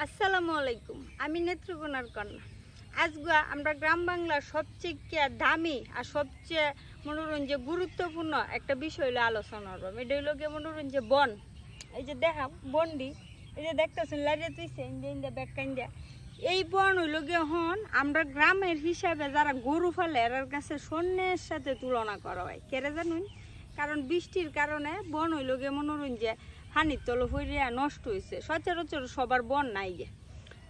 আসসালামু আলাইকুম। আমি নেত্রকোনার কন্যা। আজকে আমরা গ্রাম বাংলার সবচেয়ে দামি আর সবচেয়ে মনোরঞ্জন গুরুত্বপূর্ণ একটা বিষয় হলো আলোচনা করব। এটা হলো গিয়ে মনোরঞ্জন বন। এই যে দেখাম বন্ডি, এই যে দেখতেছেন লাইটে তুইছে ইন্ডিয়া ব্যাগ কাইন্ডা। এই বন হইলো গিয়ে হন আমরা গ্রামের হিসাবে যারা গরু ফেলে এর কাছে সৈন্যের সাথে তুলনা করা হয়। কেরে জানুন? কারণ বৃষ্টির কারণে বন হইলো গিয়ে মনোরঞ্জন পানির তল হইয়া নষ্ট হয়েছে। সচরাচর সবার বন নাই গে,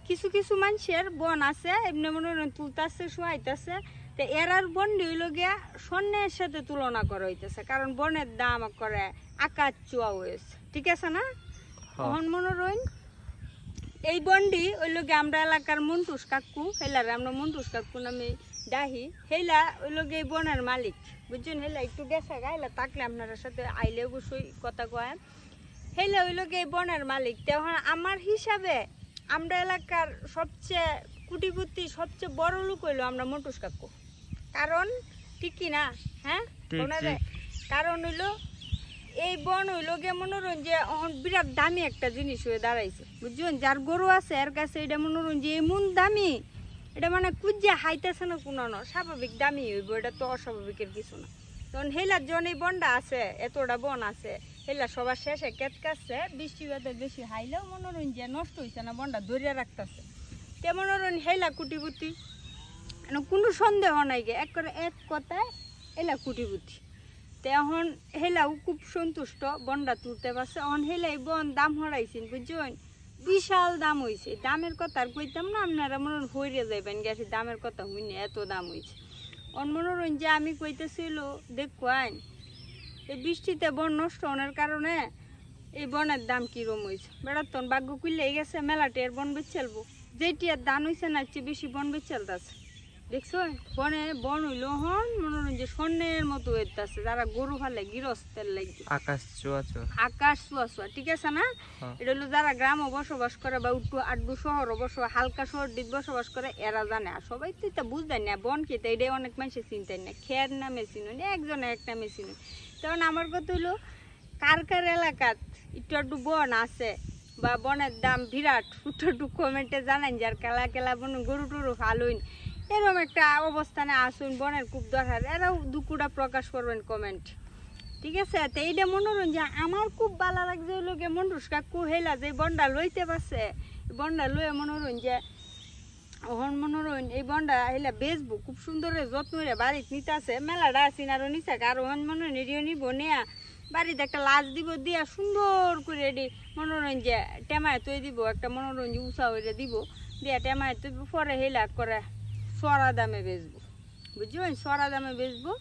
কিছু কিছু মানুষের বন আছে এমনি মনোরঞ্জন তুলতেছে শোয়াইতেছে। তো এরার বন্ডি হইল গিয়া স্বর্ণের সাথে তুলনা করা হইতেছে, কারণ বনের দাম করে আকাশ চুয়া হয়েছে। ঠিক আছে না? তখন মনোরঞ্জন এই বন্ডি হইল গিয়ে আমরা এলাকার মন্টুস কাকু, হেলারে আমরা মন্টুস কাকু নামে ডাহি। হেলা হইল গিয়ে বনের মালিক, বুঝছেন? হেলা একটু গেছে গা, হেলা তাকলে আপনার সাথে আইলে অবশ্যই কথা কয়। হেলা হইল গিয়ে বনের মালিক। তখন আমার হিসাবে আমরা এলাকার সবচেয়ে কুটিপুতি সবচেয়ে বড় লোক হইলো আমরা মন্টুস কাকু। কারণ ঠিক কি না? হ্যাঁ, কারণ হইলো এই বন হইলো গিয়ে মনোরঞ্জন বিরাট দামি একটা জিনিস হয়ে দাঁড়াইছে, বুঝছেন? যার গরু আছে এর কাছে এটা মনোরঞ্জন এমন দামি, এটা মানে কুজিয়া হাইতেছে না কোনো স্বাভাবিক দামি হইব, এটা তো অস্বাভাবিকের কিছু না। তখন হেলার জন এই বনটা আছে, এতটা বন আছে, হেলা সবার শেষে কেটকাচ্ছে। বৃষ্টি বাদে বেশি হাইলেও মনোরঞ্জন নষ্ট হয়েছে না, বনটা ধরিয়া রাখতেছে। তে মনোরঞ্জন হেলা কুটিপুতি, কোনো সন্দেহ নাই গে, এক কথায় এলা কুটিপুতি। তখন হেলাও খুব সন্তুষ্ট, বনটা তুলতে পারছে। অন হেলাই বন দাম হরাইছেন, বুঝছেন? বিশাল দাম হয়েছে। দামের কথা আর কইতাম না, আপনারা মনে হইরে যাইবেন গেছে দামের কথা হইনি, এত দাম হয়েছে। অন মনোরঞ্জন আমি কইতেছিল দেখুন এই বৃষ্টিতে বন নষ্ট হওয়ার কারণে এই বনের দাম কিরম হয়েছে। বেড়াতন ভাগ্য কুইলে গেছে মেলাটের বন বেচেলবো, যেটি আর দান হয়েছে না চেয়ে বেশি বন বেচেলতেছে। দেখছো বন হইল হন মনোরঞ্জন স্বর্ণের মতো হইতেছে। যারা গরু ফালে গৃহস্থের লাগবে আকাশ চুয়া। ঠিক আছে না? এটা হলো যারা গ্রামে বসবাস করে বা উঠু আড্ডু শহর হালকা শহর দিক বসবাস করে এরা জানে। আর সবাই তো এটা বুঝতেন না বন খেতে, এটা অনেক মানুষের চিন্তাই না। খের নামে চিনুন, একজনে এক নামে চিনুন। তখন আমার কথা হইলো কার কার এলাকাত একটু একটু বন আছে বা বনের দাম বিরাট, একটু কমেন্টে জানান। যার কেলা কেলা বন গরু টরু ফালুন এরকম একটা অবস্থানে আসুন, বনের খুব দরকার, এরাও দুকুটা প্রকাশ করবেন কমেন্ট। ঠিক আছে? তো এইটা মনোরঞ্জন আমার খুব ভালো লাগছে। ওই লোকে মন্টুস কাকু হেলা যে বনটা লইতে পারছে, বনটা লইয়া মনোরঞ্জন এই বনটা হেলা বেচবো খুব সুন্দর যত্ন করে বাড়িতে নিতে আছে। মেলাটা আসিন আরো নিচে আরো মনোরঞ্জন নিব নেয়া বাড়িতে একটা লাশ দিব, দিয়া সুন্দর করে মনোরঞ্জন টেমায় তৈ দিব, একটা মনোরঞ্জন উষা হয়ে দিব, দিয়া টেমায় তৈ পরে হেলা করে সরা দামে বেচবো, বুঝছেন? সরা দামে বেচবো।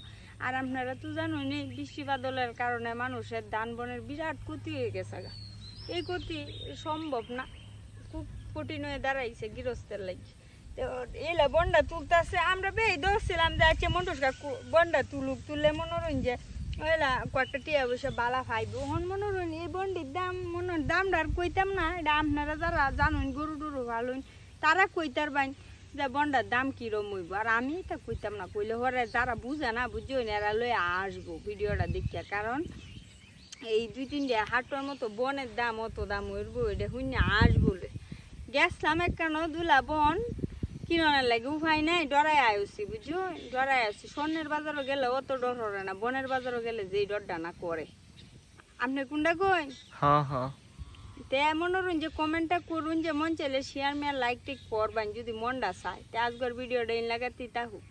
আর আপনারা তো জানুন বৃষ্টি বাদলের কারণে মানুষের ধান বনের বিরাট ক্ষতি হয়ে গেছে। এই ক্ষতি সম্ভব না, খুব কঠিন হয়ে দাঁড়াইছে গৃহস্থের লাগি। তো এলা বনটা তুলতেছে, আমরা বেই ধরছিলাম যে আছে মন্টুস কাকু বনটা তুললে মনোরঞ্জন এলা কয়েকটা টিয়া বসে বালা ফাইব। হন মনোরঞ্জন এই বন্ডির দামটা আর কইতাম না। এটা আপনারা যারা জানুন গরু টরু ভালুন তারা কইতার বাইন যে বন্ডার দাম কিরম হইব। আর আমি এটা কইতাম না, কইলে হরে যারা বুঝে না বুঝছেন এরা লয়ে আসবো ভিডিওটা দেখিয়া। কারণ এই 2-3 হাটের মতো বনের দাম অত দাম হইব এটা শুনে আসবো। গেছলাম একখান দুলা বন কিনার লাগে উপায় নাই, ডরাই আইসি, বুঝছো? ডরাই আসছি। স্বর্ণের বাজারও গেলে অত ডর হরে না, বনের বাজারও গেলে যেই ডরটা না করে। আপনি কোনটা কই? হ্যাঁ তে মনোরঞ্জন কমেন্টটা করুন, যে মন চাইলে শেয়ার মেয়ার লাইক টিক করবেন যদি মনটা চায়। তে আজকের ভিডিওটা ইন লাগাতে থাকুক।